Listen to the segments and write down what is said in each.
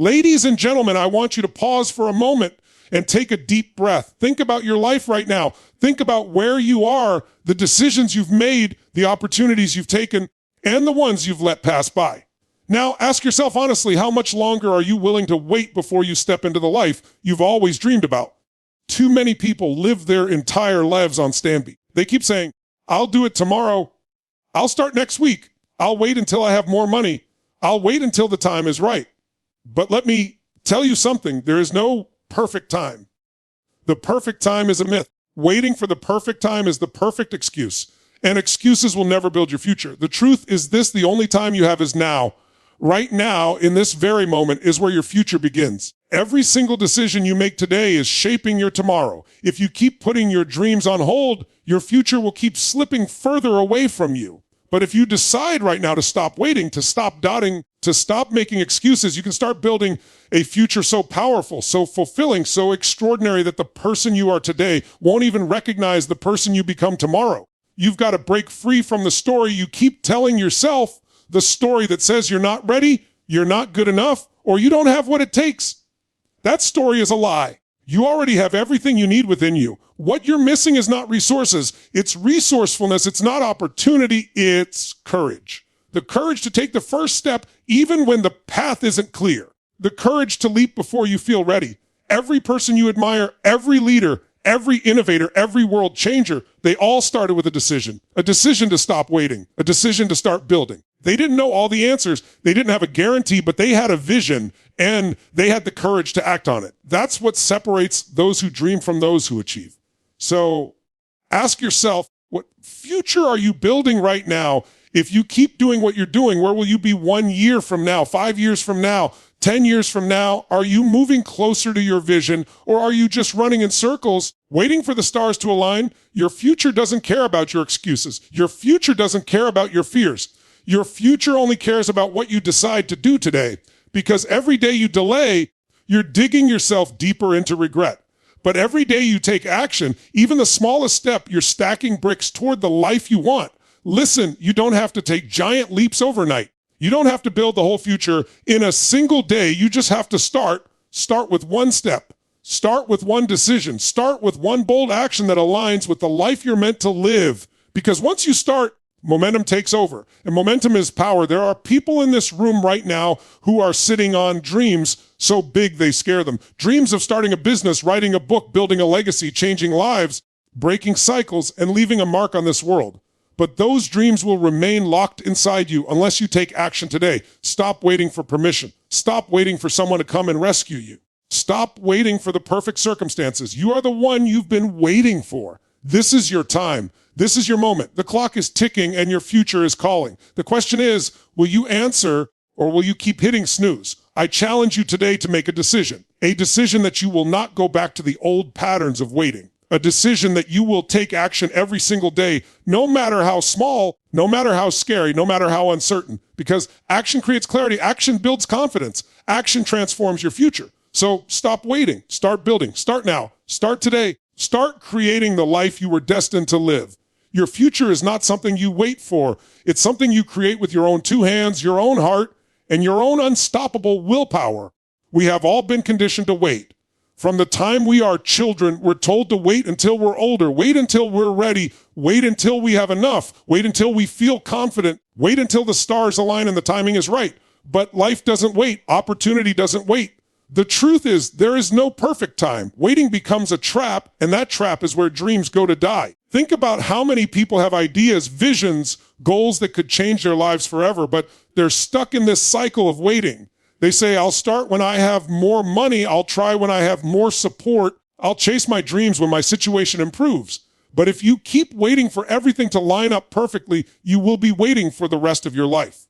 Ladies and gentlemen, I want you to pause for a moment and take a deep breath. Think about your life right now. Think about where you are, the decisions you've made, the opportunities you've taken, and the ones you've let pass by. Now, ask yourself honestly, how much longer are you willing to wait before you step into the life you've always dreamed about? Too many people live their entire lives on standby. They keep saying, I'll do it tomorrow. I'll start next week. I'll wait until I have more money. I'll wait until the time is right. But let me tell you something. There is no perfect time. The perfect time is a myth. Waiting for the perfect time is the perfect excuse. And excuses will never build your future. The truth is this: the only time you have is now. Right now, in this very moment, is where your future begins. Every single decision you make today is shaping your tomorrow. If you keep putting your dreams on hold, your future will keep slipping further away from you. But if you decide right now to stop waiting, to stop doubting, to stop making excuses, you can start building a future so powerful, so fulfilling, so extraordinary that the person you are today won't even recognize the person you become tomorrow. You've got to break free from the story you keep telling yourself, the story that says you're not ready, you're not good enough, or you don't have what it takes. That story is a lie. You already have everything you need within you. What you're missing is not resources. It's resourcefulness. It's not opportunity. It's courage. The courage to take the first step even when the path isn't clear. The courage to leap before you feel ready. Every person you admire, every leader, every innovator, every world changer, they all started with a decision to stop waiting, a decision to start building. They didn't know all the answers. They didn't have a guarantee, but they had a vision and they had the courage to act on it. That's what separates those who dream from those who achieve. So ask yourself, what future are you building right now? If you keep doing what you're doing, where will you be 1 year from now, 5 years from now, 10 years from now? Are you moving closer to your vision, or are you just running in circles, waiting for the stars to align? Your future doesn't care about your excuses. Your future doesn't care about your fears. Your future only cares about what you decide to do today, because every day you delay, you're digging yourself deeper into regret. But every day you take action, even the smallest step, you're stacking bricks toward the life you want. Listen, you don't have to take giant leaps overnight. You don't have to build the whole future in a single day. You just have to start with one step. Start with one decision. Start with one bold action that aligns with the life you're meant to live. Because once you start, momentum takes over. And momentum is power. There are people in this room right now who are sitting on dreams so big they scare them. Dreams of starting a business, writing a book, building a legacy, changing lives, breaking cycles, and leaving a mark on this world. But those dreams will remain locked inside you unless you take action today. Stop waiting for permission. Stop waiting for someone to come and rescue you. Stop waiting for the perfect circumstances. You are the one you've been waiting for. This is your time. This is your moment. The clock is ticking and your future is calling. The question is, will you answer or will you keep hitting snooze? I challenge you today to make a decision that you will not go back to the old patterns of waiting. A decision that you will take action every single day, no matter how small, no matter how scary, no matter how uncertain, because action creates clarity. Action builds confidence. Action transforms your future. So stop waiting. Start building. Start now. Start today. Start creating the life you were destined to live. Your future is not something you wait for. It's something you create with your own two hands, your own heart, and your own unstoppable willpower. We have all been conditioned to wait. From the time we are children, we're told to wait until we're older, wait until we're ready, wait until we have enough, wait until we feel confident, wait until the stars align and the timing is right. But life doesn't wait. Opportunity doesn't wait. The truth is, there is no perfect time. Waiting becomes a trap, and that trap is where dreams go to die. Think about how many people have ideas, visions, goals that could change their lives forever, but they're stuck in this cycle of waiting. They say, I'll start when I have more money. I'll try when I have more support. I'll chase my dreams when my situation improves. But if you keep waiting for everything to line up perfectly, you will be waiting for the rest of your life.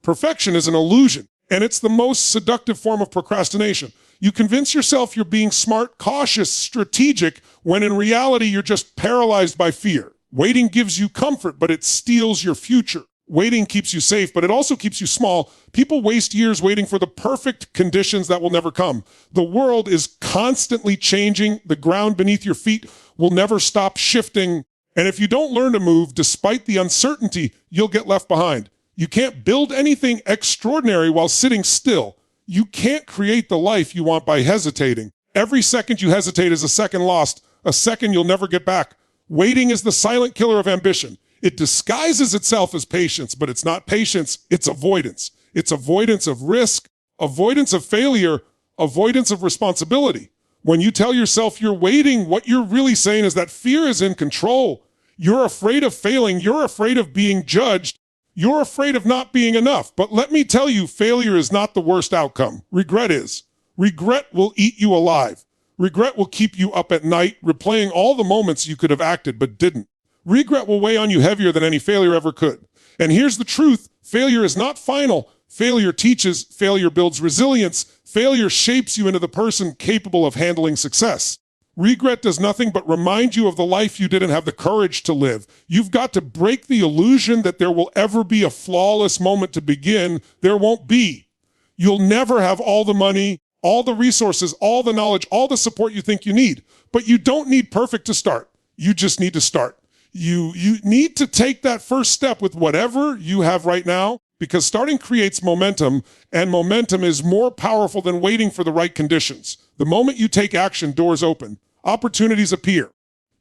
Perfection is an illusion, and it's the most seductive form of procrastination. You convince yourself you're being smart, cautious, strategic, when in reality you're just paralyzed by fear. Waiting gives you comfort, but it steals your future. Waiting keeps you safe, but it also keeps you small. People waste years waiting for the perfect conditions that will never come. The world is constantly changing. The ground beneath your feet will never stop shifting. And if you don't learn to move despite the uncertainty, you'll get left behind. You can't build anything extraordinary while sitting still. You can't create the life you want by hesitating. Every second you hesitate is a second lost, a second you'll never get back. Waiting is the silent killer of ambition. It disguises itself as patience, but it's not patience, it's avoidance. It's avoidance of risk, avoidance of failure, avoidance of responsibility. When you tell yourself you're waiting, what you're really saying is that fear is in control. You're afraid of failing. You're afraid of being judged. You're afraid of not being enough. But let me tell you, failure is not the worst outcome. Regret is. Regret will eat you alive. Regret will keep you up at night, replaying all the moments you could have acted but didn't. Regret will weigh on you heavier than any failure ever could. And here's the truth. Failure is not final. Failure teaches. Failure builds resilience. Failure shapes you into the person capable of handling success. Regret does nothing but remind you of the life you didn't have the courage to live. You've got to break the illusion that there will ever be a flawless moment to begin. There won't be. You'll never have all the money, all the resources, all the knowledge, all the support you think you need. But you don't need perfect to start. You just need to start. You need to take that first step with whatever you have right now, because starting creates momentum, and momentum is more powerful than waiting for the right conditions. The moment you take action, doors open. Opportunities appear.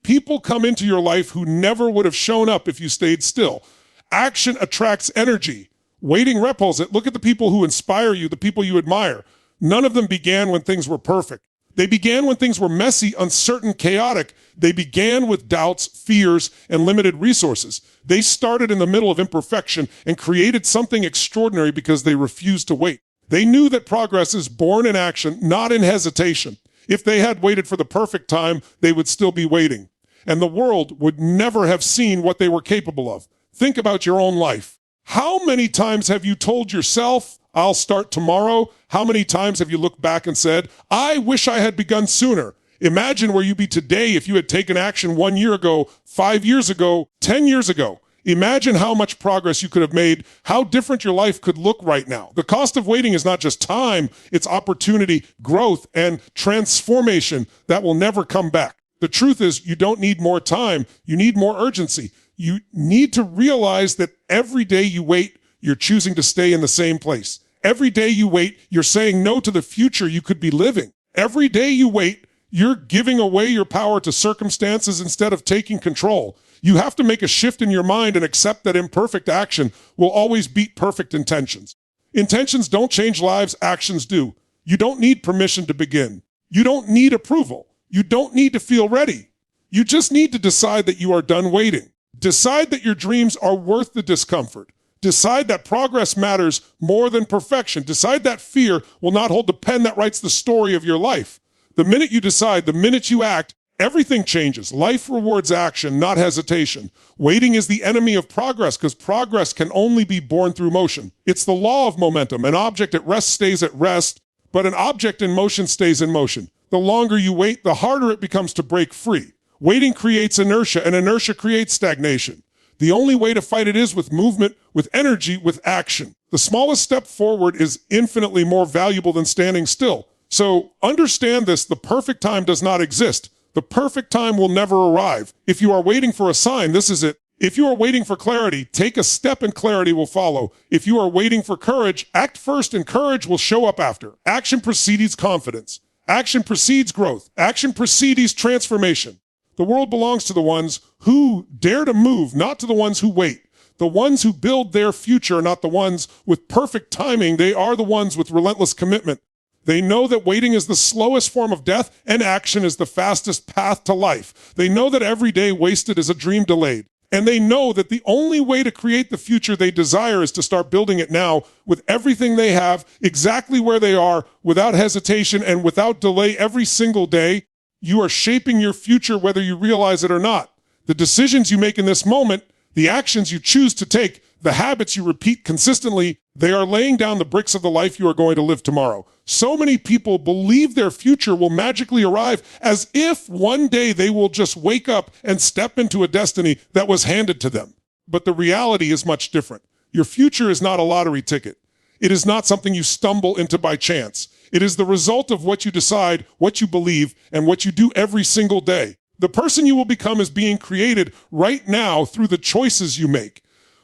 People come into your life who never would have shown up if you stayed still. Action attracts energy. Waiting repels it. Look at the people who inspire you, the people you admire. None of them began when things were perfect. They began when things were messy, uncertain, chaotic. They began with doubts, fears, and limited resources. They started in the middle of imperfection and created something extraordinary because they refused to wait. They knew that progress is born in action, not in hesitation. If they had waited for the perfect time, they would still be waiting. And the world would never have seen what they were capable of. Think about your own life. How many times have you told yourself, I'll start tomorrow? How many times have you looked back and said, I wish I had begun sooner? Imagine where you'd be today if you had taken action 1 year ago, 5 years ago, 10 years ago. Imagine how much progress you could have made, how different your life could look right now. The cost of waiting is not just time, it's opportunity, growth, and transformation that will never come back. The truth is, you don't need more time, you need more urgency. You need to realize that every day you wait, you're choosing to stay in the same place. Every day you wait, you're saying no to the future you could be living. Every day you wait, you're giving away your power to circumstances instead of taking control. You have to make a shift in your mind and accept that imperfect action will always beat perfect intentions. Intentions don't change lives, actions do. You don't need permission to begin. You don't need approval. You don't need to feel ready. You just need to decide that you are done waiting. Decide that your dreams are worth the discomfort. Decide that progress matters more than perfection. Decide that fear will not hold the pen that writes the story of your life. The minute you decide, the minute you act, everything changes. Life rewards action, not hesitation. Waiting is the enemy of progress because progress can only be born through motion. It's the law of momentum. An object at rest stays at rest, but an object in motion stays in motion. The longer you wait, the harder it becomes to break free. Waiting creates inertia, and inertia creates stagnation. The only way to fight it is with movement, with energy, with action. The smallest step forward is infinitely more valuable than standing still. So understand this, the perfect time does not exist. The perfect time will never arrive. If you are waiting for a sign, this is it. If you are waiting for clarity, take a step and clarity will follow. If you are waiting for courage, act first and courage will show up after. Action precedes confidence. Action precedes growth. Action precedes transformation. The world belongs to the ones who dare to move, not to the ones who wait. The ones who build their future are not the ones with perfect timing. They are the ones with relentless commitment. They know that waiting is the slowest form of death and action is the fastest path to life. They know that every day wasted is a dream delayed. And they know that the only way to create the future they desire is to start building it now with everything they have, exactly where they are, without hesitation and without delay every single day. You are shaping your future whether you realize it or not. The decisions you make in this moment, the actions you choose to take, the habits you repeat consistently, they are laying down the bricks of the life you are going to live tomorrow. So many people believe their future will magically arrive as if one day they will just wake up and step into a destiny that was handed to them. But the reality is much different. Your future is not a lottery ticket. It is not something you stumble into by chance. It is the result of what you decide, what you believe, and what you do every single day. The person you will become is being created right now through the choices you make.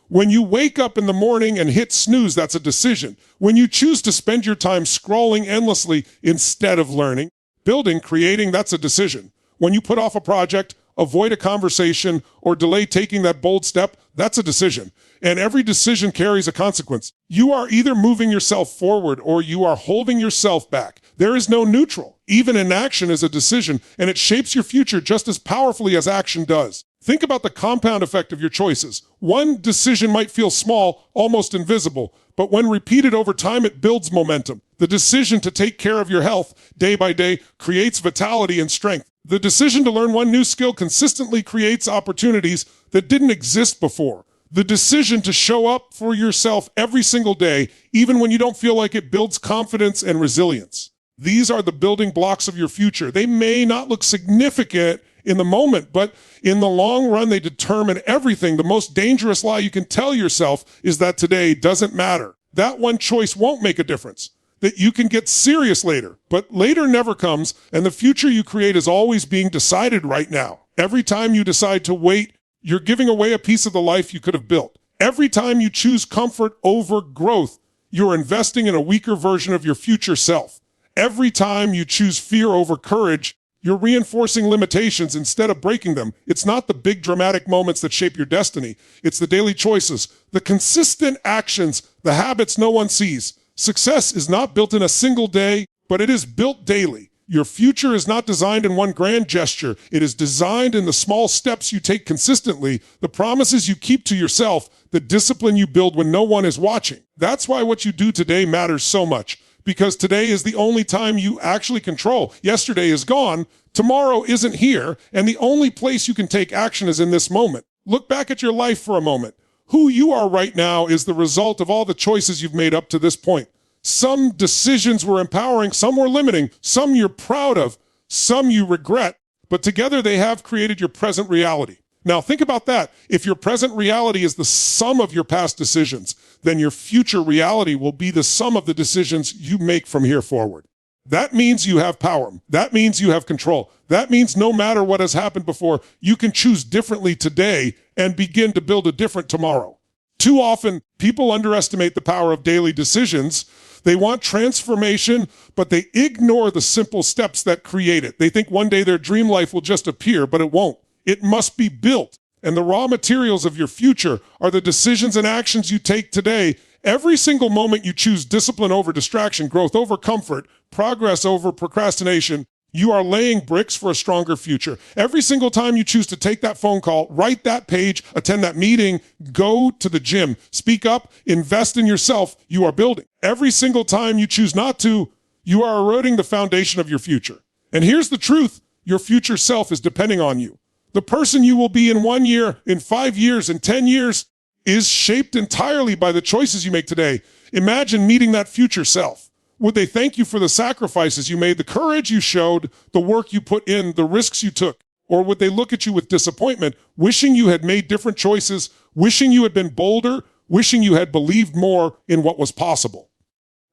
When you wake up in the morning and hit snooze, that's a decision. When you choose to spend your time scrolling endlessly instead of learning, building, creating, that's a decision. When you put off a project, avoid a conversation, or delay taking that bold step, that's a decision. And every decision carries a consequence. You are either moving yourself forward or you are holding yourself back. There is no neutral. Even inaction is a decision, and it shapes your future just as powerfully as action does. Think about the compound effect of your choices. One decision might feel small, almost invisible, but when repeated over time, it builds momentum. The decision to take care of your health day by day creates vitality and strength. The decision to learn one new skill consistently creates opportunities that didn't exist before. The decision to show up for yourself every single day, even when you don't feel like it, builds confidence and resilience. These are the building blocks of your future. They may not look significant in the moment, but in the long run, they determine everything. The most dangerous lie you can tell yourself is that today doesn't matter. That one choice won't make a difference. That you can get serious later, but later never comes, and the future you create is always being decided right now. Every time you decide to wait, you're giving away a piece of the life you could have built. Every time you choose comfort over growth, you're investing in a weaker version of your future self. Every time you choose fear over courage, you're reinforcing limitations instead of breaking them. It's not the big dramatic moments that shape your destiny. It's the daily choices, the consistent actions, the habits no one sees. Success is not built in a single day, but it is built daily. Your future is not designed in one grand gesture. It is designed in the small steps you take consistently, the promises you keep to yourself, the discipline you build when no one is watching. That's why what you do today matters so much, because today is the only time you actually control. Yesterday is gone, tomorrow isn't here, and the only place you can take action is in this moment. Look back at your life for a moment. Who you are right now is the result of all the choices you've made up to this point. Some decisions were empowering, some were limiting, some you're proud of, some you regret, but together they have created your present reality. Now think about that. If your present reality is the sum of your past decisions, then your future reality will be the sum of the decisions you make from here forward. That means you have power. That means you have control. That means no matter what has happened before, you can choose differently today and begin to build a different tomorrow. Too often, people underestimate the power of daily decisions. They want transformation, but they ignore the simple steps that create it. They think one day their dream life will just appear, but it won't. It must be built. And the raw materials of your future are the decisions and actions you take today. Every single moment you choose discipline over distraction, growth over comfort, progress over procrastination, you are laying bricks for a stronger future. Every single time you choose to take that phone call, write that page, attend that meeting, go to the gym, speak up, invest in yourself, you are building. Every single time you choose not to, you are eroding the foundation of your future. And here's the truth, your future self is depending on you. The person you will be in 1 year, in 5 years, in 10 years is shaped entirely by the choices you make today. Imagine meeting that future self. Would they thank you for the sacrifices you made, the courage you showed, the work you put in, the risks you took? Or would they look at you with disappointment, wishing you had made different choices, wishing you had been bolder, wishing you had believed more in what was possible?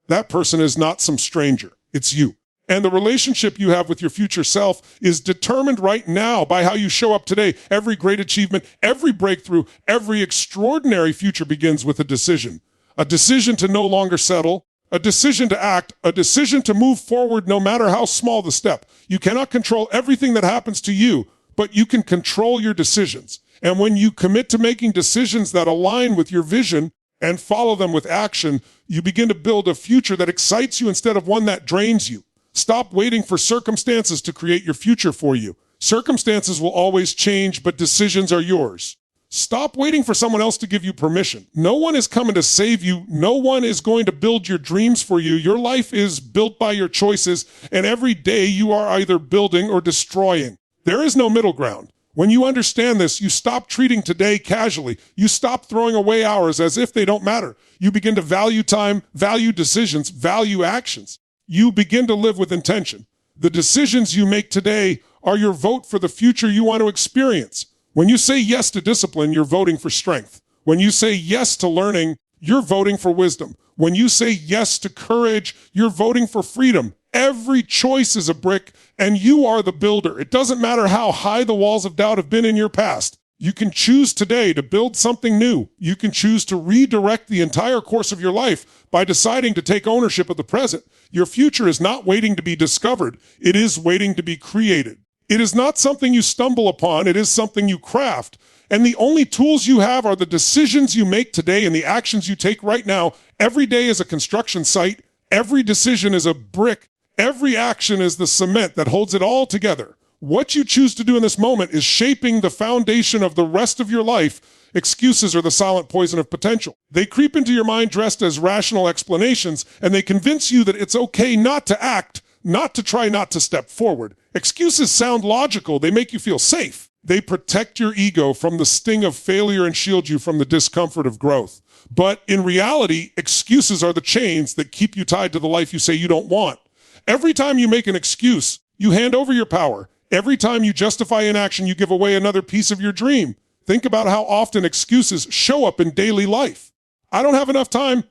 That person is not some stranger. It's you. And the relationship you have with your future self is determined right now by how you show up today. Every great achievement, every breakthrough, every extraordinary future begins with a decision. A decision to no longer settle, a decision to act, a decision to move forward no matter how small the step. You cannot control everything that happens to you, but you can control your decisions. And when you commit to making decisions that align with your vision and follow them with action, you begin to build a future that excites you instead of one that drains you. Stop waiting for circumstances to create your future for you. Circumstances will always change, but decisions are yours. Stop waiting for someone else to give you permission. No one is coming to save you. No one is going to build your dreams for you. Your life is built by your choices, and every day you are either building or destroying. There is no middle ground. When you understand this, you stop treating today casually. You stop throwing away hours as if they don't matter. You begin to value time, value decisions, value actions. You begin to live with intention. The decisions you make today are your vote for the future you want to experience. When you say yes to discipline, you're voting for strength. When you say yes to learning, you're voting for wisdom. When you say yes to courage, you're voting for freedom. Every choice is a brick, and you are the builder. It doesn't matter how high the walls of doubt have been in your past. You can choose today to build something new. You can choose to redirect the entire course of your life by deciding to take ownership of the present. Your future is not waiting to be discovered. It is waiting to be created. It is not something you stumble upon. It is something you craft. And the only tools you have are the decisions you make today and the actions you take right now. Every day is a construction site. Every decision is a brick. Every action is the cement that holds it all together. What you choose to do in this moment is shaping the foundation of the rest of your life. Excuses are the silent poison of potential. They creep into your mind dressed as rational explanations, and they convince you that it's okay not to act, not to try, not to step forward. Excuses sound logical. They make you feel safe. They protect your ego from the sting of failure and shield you from the discomfort of growth. But in reality, excuses are the chains that keep you tied to the life you say you don't want. Every time you make an excuse, you hand over your power. Every time you justify inaction, you give away another piece of your dream. Think about how often excuses show up in daily life. I don't have enough time.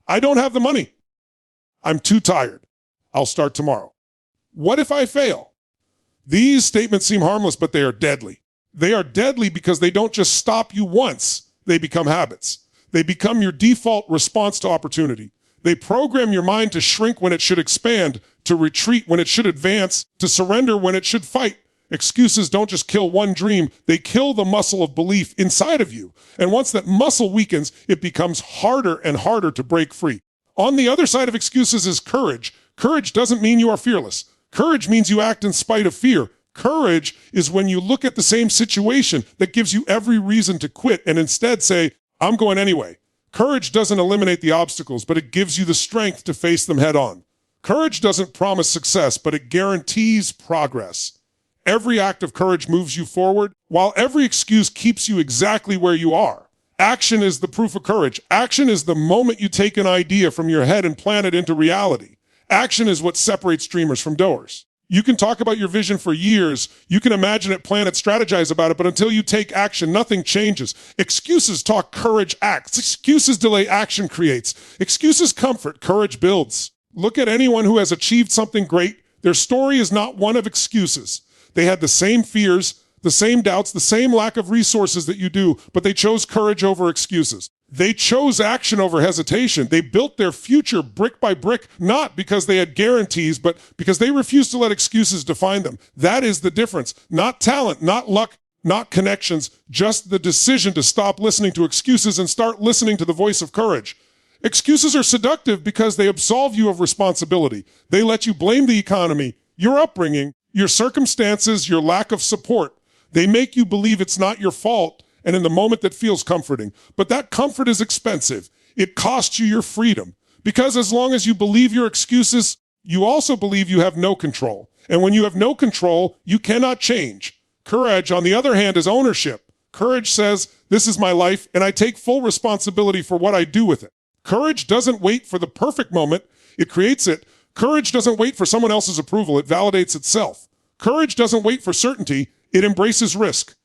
I don't have the money. I'm too tired. I'll start tomorrow. What if I fail? These statements seem harmless, but they are deadly. They are deadly because they don't just stop you once. They become habits. They become your default response to opportunity. They program your mind to shrink when it should expand, to retreat when it should advance, to surrender when it should fight. Excuses don't just kill one dream, they kill the muscle of belief inside of you. And once that muscle weakens, it becomes harder and harder to break free. On the other side of excuses is courage. Courage doesn't mean you are fearless. Courage means you act in spite of fear. Courage is when you look at the same situation that gives you every reason to quit and instead say, I'm going anyway. Courage doesn't eliminate the obstacles, but it gives you the strength to face them head on. Courage doesn't promise success, but it guarantees progress. Every act of courage moves you forward, while every excuse keeps you exactly where you are. Action is the proof of courage. Action is the moment you take an idea from your head and plant it into reality. Action is what separates dreamers from doers. You can talk about your vision for years. You can imagine it, plan it, strategize about it, but until you take action, nothing changes. Excuses talk, courage acts. Excuses delay, action creates. Excuses comfort, courage builds. Look at anyone who has achieved something great. Their story is not one of excuses. They had the same fears, the same doubts, the same lack of resources that you do, but they chose courage over excuses. They chose action over hesitation. They built their future brick by brick, not because they had guarantees, but because they refused to let excuses define them. That is the difference. Not talent, not luck, not connections, just the decision to stop listening to excuses and start listening to the voice of courage. Excuses are seductive because they absolve you of responsibility. They let you blame the economy, your upbringing, your circumstances, your lack of support. They make you believe it's not your fault, and in the moment that feels comforting. But that comfort is expensive. It costs you your freedom. Because as long as you believe your excuses, you also believe you have no control. And when you have no control, you cannot change. Courage, on the other hand, is ownership. Courage says, this is my life, and I take full responsibility for what I do with it. Courage doesn't wait for the perfect moment. It creates it. Courage doesn't wait for someone else's approval. It validates itself. Courage doesn't wait for certainty. It embraces risk.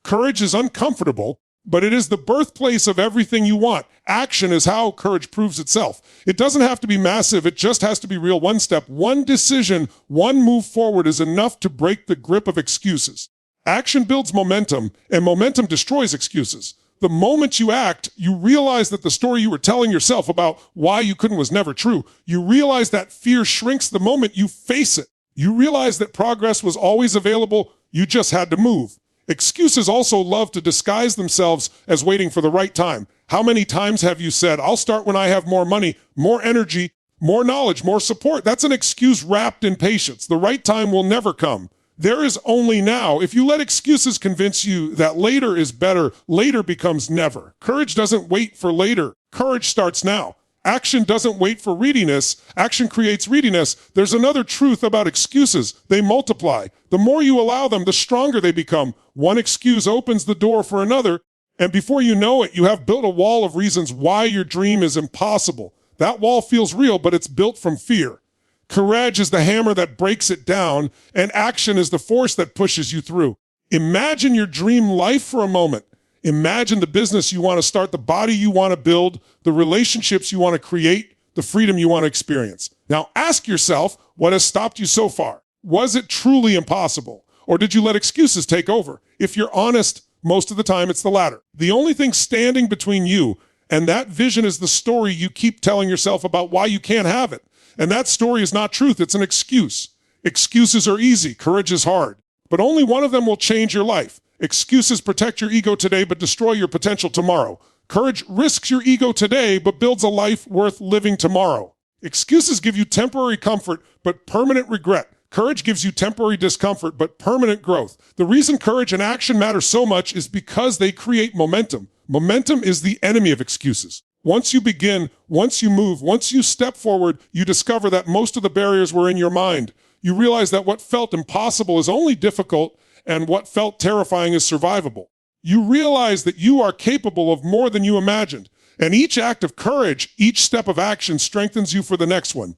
Courage is uncomfortable, but it is the birthplace of everything you want. Action is how courage proves itself. It doesn't have to be massive. It just has to be real. One step, one decision, one move forward is enough to break the grip of excuses. Action builds momentum, and momentum destroys excuses. The moment you act, you realize that the story you were telling yourself about why you couldn't was never true. You realize that fear shrinks the moment you face it. You realize that progress was always available. You just had to move. Excuses also love to disguise themselves as waiting for the right time. How many times have you said, I'll start when I have more money, more energy, more knowledge, more support? That's an excuse wrapped in patience. The right time will never come. There is only now. If you let excuses convince you that later is better, later becomes never. Courage doesn't wait for later. Courage starts now. Action doesn't wait for readiness. Action creates readiness. There's another truth about excuses. They multiply. The more you allow them, the stronger they become. One excuse opens the door for another, and before you know it, you have built a wall of reasons why your dream is impossible. That wall feels real, but it's built from fear. Courage is the hammer that breaks it down, and action is the force that pushes you through. Imagine your dream life for a moment. Imagine the business you want to start, the body you want to build, the relationships you want to create, the freedom you want to experience. Now ask yourself, what has stopped you so far? Was it truly impossible? Or did you let excuses take over? If you're honest, Most of the time, it's the latter. The only thing standing between you and that vision is the story you keep telling yourself about why you can't have it. And that story is not truth, it's an excuse. Excuses are easy, courage is hard. But only one of them will change your life. Excuses protect your ego today, but destroy your potential tomorrow. Courage risks your ego today, but builds a life worth living tomorrow. Excuses give you temporary comfort, but permanent regret. Courage gives you temporary discomfort, but permanent growth. The reason courage and action matter so much is because they create momentum. Momentum is the enemy of excuses. Once you begin, once you move, once you step forward, you discover that most of the barriers were in your mind. You realize that what felt impossible is only difficult, and what felt terrifying is survivable. You realize that you are capable of more than you imagined. And each act of courage, each step of action strengthens you for the next one.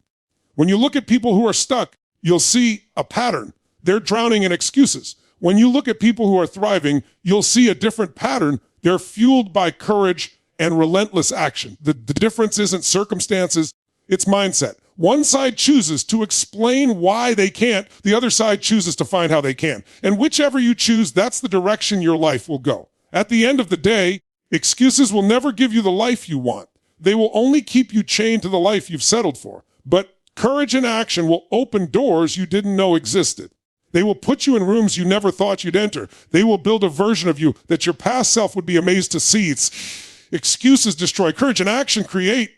When you look at people who are stuck, you'll see a pattern. They're drowning in excuses. When you look at people who are thriving, you'll see a different pattern. They're fueled by courage and relentless action. The difference isn't circumstances, it's mindset. One side chooses to explain why they can't, the other side chooses to find how they can. And whichever you choose, that's the direction your life will go. At the end of the day, excuses will never give you the life you want. They will only keep you chained to the life you've settled for. But courage and action will open doors you didn't know existed. They will put you in rooms you never thought you'd enter. They will build a version of you that your past self would be amazed to see. Excuses destroy. Courage and action create.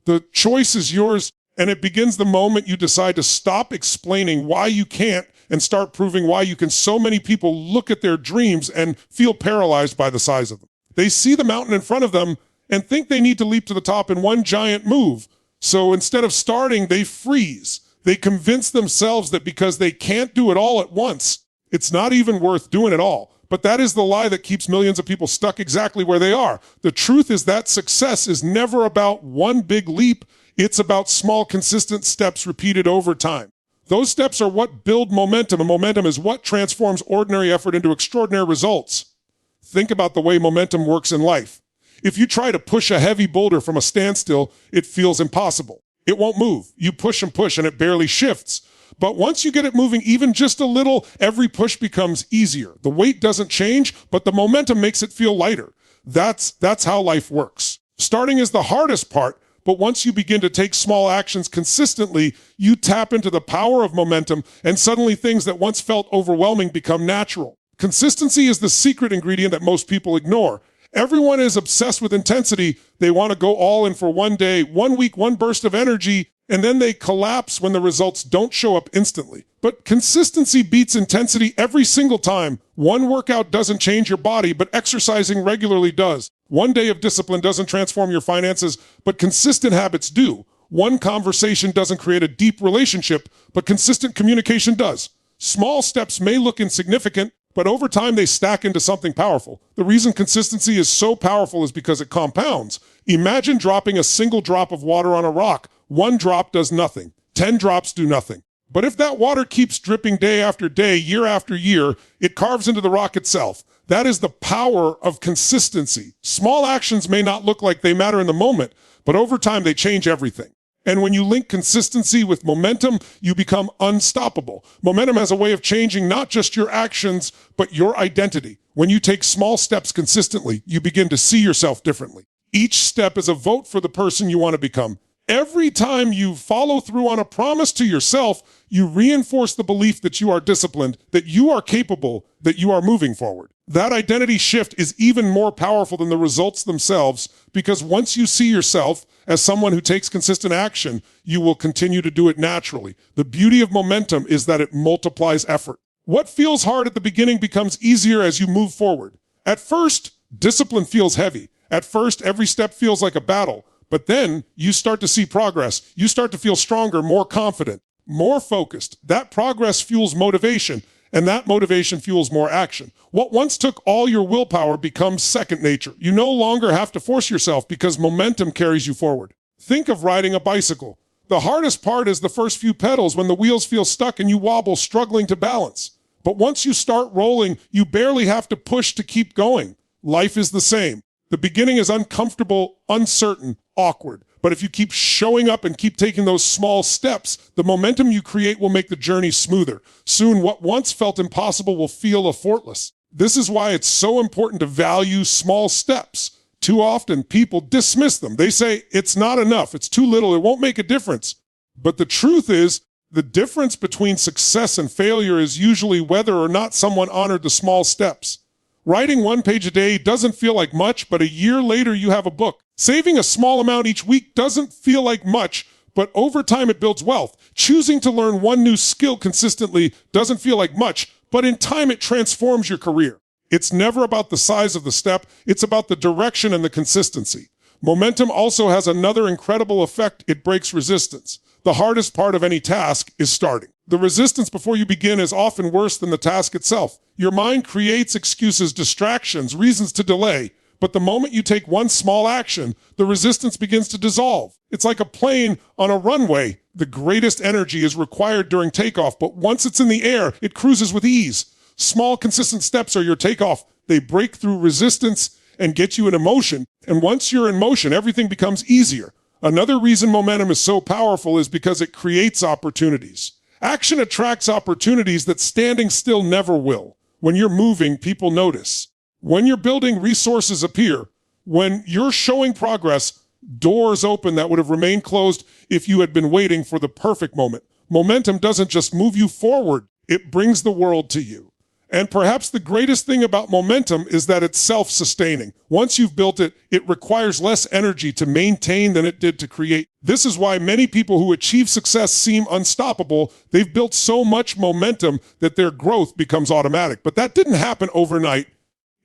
The choice is yours, and it begins the moment you decide to stop explaining why you can't and start proving why you can. So many people look at their dreams and feel paralyzed by the size of them. They see the mountain in front of them and think they need to leap to the top in one giant move. So instead of starting, they freeze. They convince themselves that because they can't do it all at once, it's not even worth doing it all. But that is the lie that keeps millions of people stuck exactly where they are. The truth is that success is never about one big leap. It's about small, consistent steps repeated over time. Those steps are what build momentum, and momentum is what transforms ordinary effort into extraordinary results. Think about the way momentum works in life. If you try to push a heavy boulder from a standstill, it feels impossible. It won't move. You push and it barely shifts. But once you get it moving even just a little, every push becomes easier. The weight doesn't change, but the momentum makes it feel lighter. That's how life works. Starting is the hardest part, but once you begin to take small actions consistently, you tap into the power of momentum, and suddenly things that once felt overwhelming become natural. Consistency is the secret ingredient that most people ignore. Everyone is obsessed with intensity. They want to go all in for one day, 1 week, one burst of energy, and then they collapse when the results don't show up instantly. But consistency beats intensity every single time. One workout doesn't change your body, but exercising regularly does. One day of discipline doesn't transform your finances, but consistent habits do. One conversation doesn't create a deep relationship, but consistent communication does. Small steps may look insignificant, but over time they stack into something powerful. The reason consistency is so powerful is because it compounds. Imagine dropping a single drop of water on a rock. One drop does nothing. 10 drops do nothing. But if that water keeps dripping day after day, year after year, it carves into the rock itself. That is the power of consistency. Small actions may not look like they matter in the moment, but over time they change everything. And when you link consistency with momentum, you become unstoppable. Momentum has a way of changing not just your actions, but your identity. When you take small steps consistently, you begin to see yourself differently. Each step is a vote for the person you want to become. Every time you follow through on a promise to yourself, you reinforce the belief that you are disciplined, that you are capable, that you are moving forward. That identity shift is even more powerful than the results themselves, because once you see yourself as someone who takes consistent action, you will continue to do it naturally. The beauty of momentum is that it multiplies effort. What feels hard at the beginning becomes easier as you move forward. At first, discipline feels heavy. At first, every step feels like a battle. But then you start to see progress. You start to feel stronger, more confident, more focused. That progress fuels motivation, and that motivation fuels more action. What once took all your willpower becomes second nature. You no longer have to force yourself because momentum carries you forward. Think of riding a bicycle. The hardest part is the first few pedals when the wheels feel stuck and you wobble, struggling to balance. But once you start rolling, you barely have to push to keep going. Life is the same. The beginning is uncomfortable, uncertain, awkward. But if you keep showing up and keep taking those small steps, the momentum you create will make the journey smoother. Soon, what once felt impossible will feel effortless. This is why it's so important to value small steps. Too often, people dismiss them. They say, it's not enough, it's too little, it won't make a difference. But the truth is, the difference between success and failure is usually whether or not someone honored the small steps. Writing 1 page a day doesn't feel like much, but a year later you have a book. Saving a small amount each week doesn't feel like much, but over time it builds wealth. Choosing to learn one new skill consistently doesn't feel like much, but in time it transforms your career. It's never about the size of the step, it's about the direction and the consistency. Momentum also has another incredible effect. It breaks resistance. The hardest part of any task is starting. The resistance before you begin is often worse than the task itself. Your mind creates excuses, distractions, reasons to delay. But the moment you take one small action, the resistance begins to dissolve. It's like a plane on a runway. The greatest energy is required during takeoff, but once it's in the air, it cruises with ease. Small, consistent steps are your takeoff. They break through resistance and get you in motion. And once you're in motion, everything becomes easier. Another reason momentum is so powerful is because it creates opportunities. Action attracts opportunities that standing still never will. When you're moving, people notice. When you're building, resources appear. When you're showing progress, doors open that would have remained closed if you had been waiting for the perfect moment. Momentum doesn't just move you forward, it brings the world to you. And perhaps the greatest thing about momentum is that it's self-sustaining. Once you've built it, it requires less energy to maintain than it did to create. This is why many people who achieve success seem unstoppable. They've built so much momentum that their growth becomes automatic. But that didn't happen overnight.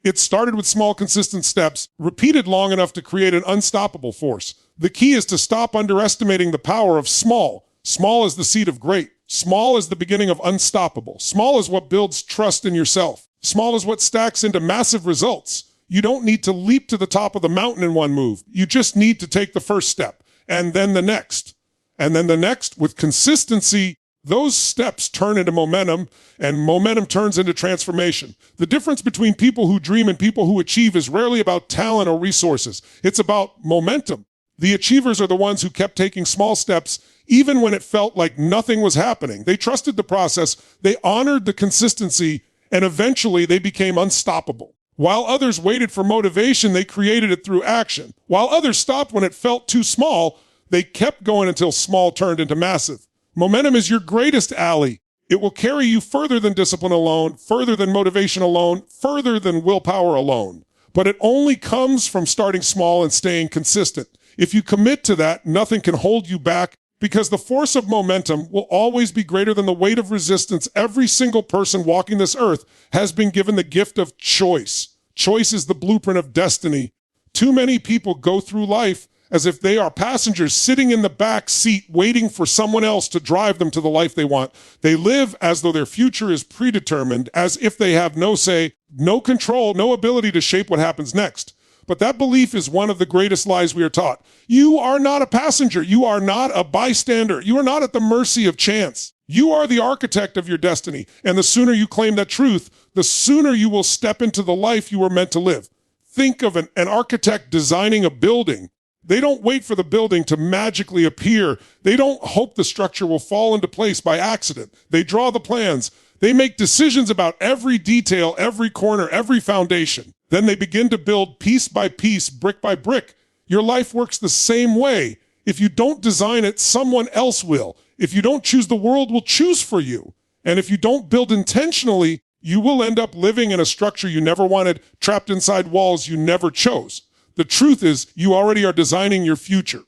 It started with small, consistent steps, repeated long enough to create an unstoppable force. The key is to stop underestimating the power of small. Small is the seed of great. Small is the beginning of unstoppable. Small is what builds trust in yourself. Small is what stacks into massive results. You don't need to leap to the top of the mountain in one move. You just need to take the first step, and then the next, and then the next. With consistency, those steps turn into momentum, and momentum turns into transformation. The difference between people who dream and people who achieve is rarely about talent or resources. It's about momentum. The achievers are the ones who kept taking small steps even when it felt like nothing was happening. They trusted the process, they honored the consistency, and eventually they became unstoppable. While others waited for motivation, they created it through action. While others stopped when it felt too small, they kept going until small turned into massive. Momentum is your greatest ally. It will carry you further than discipline alone, further than motivation alone, further than willpower alone. But it only comes from starting small and staying consistent. If you commit to that, nothing can hold you back, because the force of momentum will always be greater than the weight of resistance. Every single person walking this earth has been given the gift of choice. Choice is the blueprint of destiny. Too many people go through life as if they are passengers sitting in the back seat waiting for someone else to drive them to the life they want. They live as though their future is predetermined, as if they have no say, no control, no ability to shape what happens next. But that belief is one of the greatest lies we are taught. You are not a passenger. You are not a bystander. You are not at the mercy of chance. You are the architect of your destiny. And the sooner you claim that truth, the sooner you will step into the life you were meant to live. Think of an architect designing a building. They don't wait for the building to magically appear. They don't hope the structure will fall into place by accident. They draw the plans. They make decisions about every detail, every corner, every foundation. Then they begin to build piece by piece, brick by brick. Your life works the same way. If you don't design it, someone else will. If you don't choose, the world will choose for you. And if you don't build intentionally, you will end up living in a structure you never wanted, trapped inside walls you never chose. The truth is, you already are designing your future.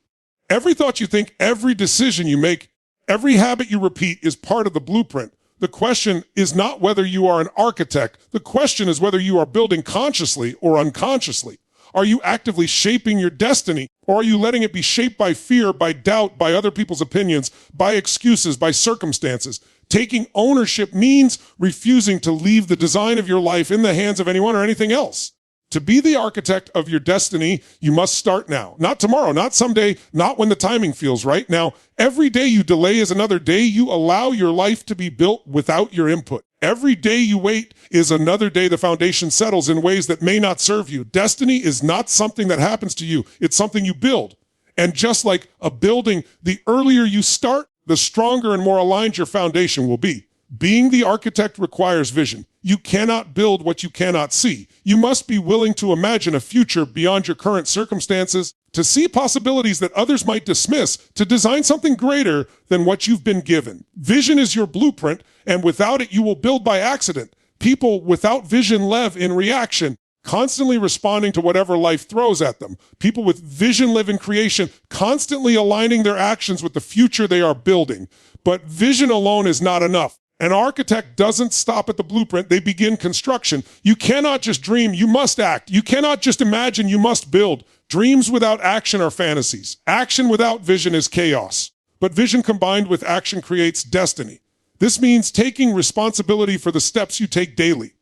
Every thought you think, every decision you make, every habit you repeat is part of the blueprint. The question is not whether you are an architect. The question is whether you are building consciously or unconsciously. Are you actively shaping your destiny, or are you letting it be shaped by fear, by doubt, by other people's opinions, by excuses, by circumstances? Taking ownership means refusing to leave the design of your life in the hands of anyone or anything else. To be the architect of your destiny, you must start now. Not tomorrow, not someday, not when the timing feels right. Now, every day you delay is another day you allow your life to be built without your input. Every day you wait is another day the foundation settles in ways that may not serve you. Destiny is not something that happens to you. It's something you build. And just like a building, the earlier you start, the stronger and more aligned your foundation will be. Being the architect requires vision. You cannot build what you cannot see. You must be willing to imagine a future beyond your current circumstances, to see possibilities that others might dismiss, to design something greater than what you've been given. Vision is your blueprint, and without it, you will build by accident. People without vision live in reaction, constantly responding to whatever life throws at them. People with vision live in creation, constantly aligning their actions with the future they are building. But vision alone is not enough. An architect doesn't stop at the blueprint, they begin construction. You cannot just dream, you must act. You cannot just imagine, you must build. Dreams without action are fantasies. Action without vision is chaos. But vision combined with action creates destiny. This means taking responsibility for the steps you take daily.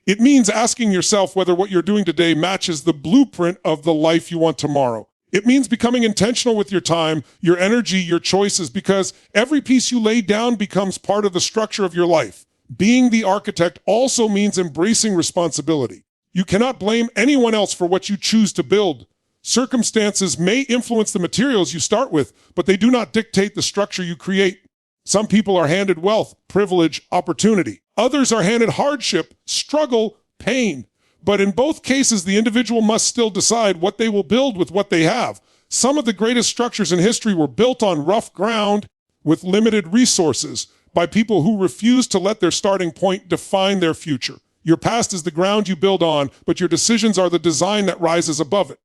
It means asking yourself whether what you're doing today matches the blueprint of the life you want tomorrow. It means becoming intentional with your time, your energy, your choices, because every piece you lay down becomes part of the structure of your life. Being the architect also means embracing responsibility. You cannot blame anyone else for what you choose to build. Circumstances may influence the materials you start with, but they do not dictate the structure you create. Some people are handed wealth, privilege, opportunity. Others are handed hardship, struggle, pain. But in both cases, the individual must still decide what they will build with what they have. Some of the greatest structures in history were built on rough ground with limited resources by people who refused to let their starting point define their future. Your past is the ground you build on, but your decisions are the design that rises above it.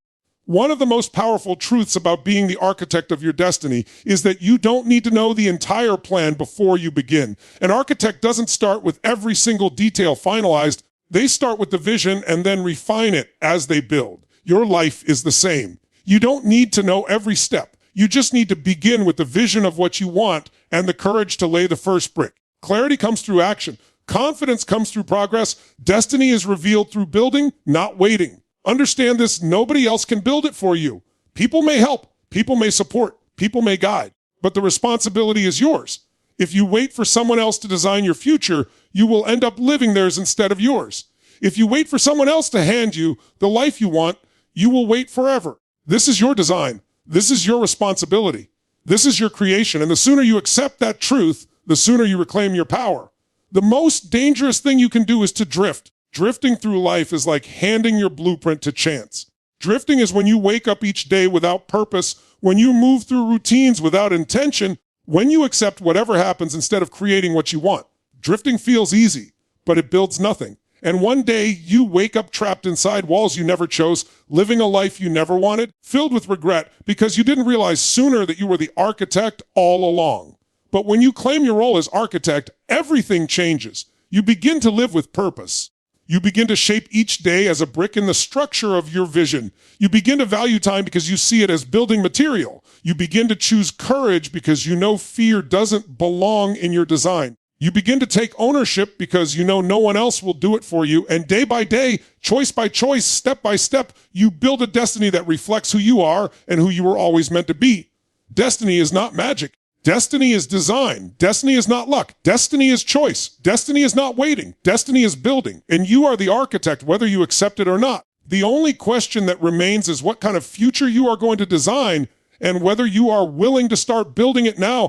One of the most powerful truths about being the architect of your destiny is that you don't need to know the entire plan before you begin. An architect doesn't start with every single detail finalized. They start with the vision and then refine it as they build. Your life is the same. You don't need to know every step. You just need to begin with the vision of what you want and the courage to lay the first brick. Clarity comes through action. Confidence comes through progress. Destiny is revealed through building, not waiting. Understand this, nobody else can build it for you. People may help, people may support, people may guide, but the responsibility is yours. If you wait for someone else to design your future, you will end up living theirs instead of yours. If you wait for someone else to hand you the life you want, you will wait forever. This is your design. This is your responsibility. This is your creation. And the sooner you accept that truth, the sooner you reclaim your power. The most dangerous thing you can do is to drift. Drifting through life is like handing your blueprint to chance. Drifting is when you wake up each day without purpose, when you move through routines without intention, when you accept whatever happens instead of creating what you want. Drifting feels easy, but it builds nothing. And one day you wake up trapped inside walls you never chose, living a life you never wanted, filled with regret because you didn't realize sooner that you were the architect all along. But when you claim your role as architect, everything changes. You begin to live with purpose. You begin to shape each day as a brick in the structure of your vision. You begin to value time because you see it as building material. You begin to choose courage because you know fear doesn't belong in your design. You begin to take ownership because you know no one else will do it for you. And day by day, choice by choice, step by step, you build a destiny that reflects who you are and who you were always meant to be. Destiny is not magic. Destiny is design. Destiny is not luck. Destiny is choice. Destiny is not waiting. Destiny is building. And you are the architect, whether you accept it or not. The only question that remains is what kind of future you are going to design and whether you are willing to start building it now.